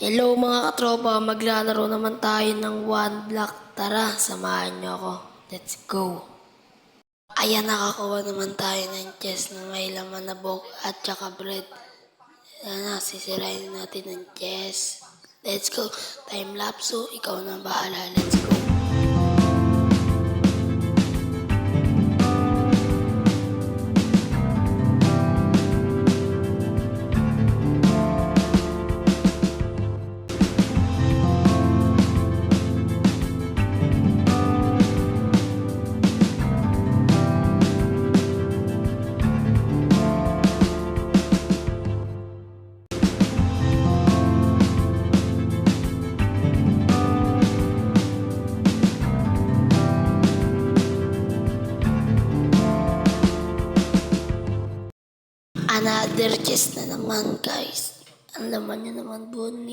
Hello mga katropa, maglalaro naman tayo ng one block. Tara, samahan niyo ako. Let's go. Ayan, nakakuha naman tayo ng chest na may laman na buhok at saka bread. Ayan na, sisirain natin ang chest. Let's go. Time lapse, so ikaw na bahala. Let's go. Another chest na naman guys. Ang laman niya naman